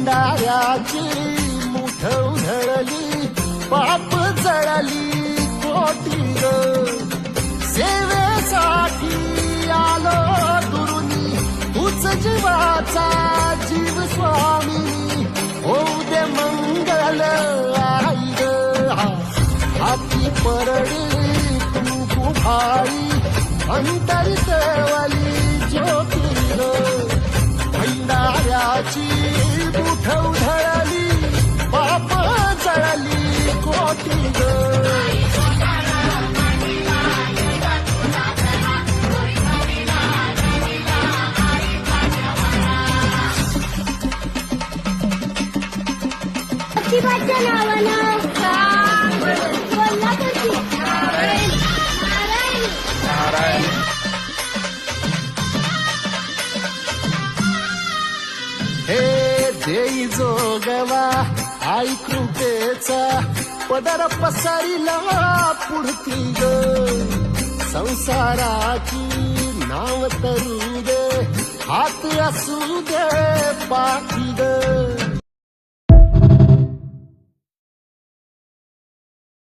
भंडाऱ्याची मुठ उधळली, पाप जळली कोटी ग. सेवेसाठी आलो दुरुनी, तूच जीवाचा जीव स्वामी. होऊ दे मंगल आई ग. हाती परडी तू कुभारी, अंतरी देवली ज्योती ग. भंडाऱ्याची मुठ उधळली, पाप जळली कोटी ग. प्रतिभाच्या नावानं कोल्हापूरची नारायण. हे देई जोगवा आई कृपेचा, पदर पसरिला पुढती ग. संसाराची नाव तरू दे, हात असू दे पाठी ग.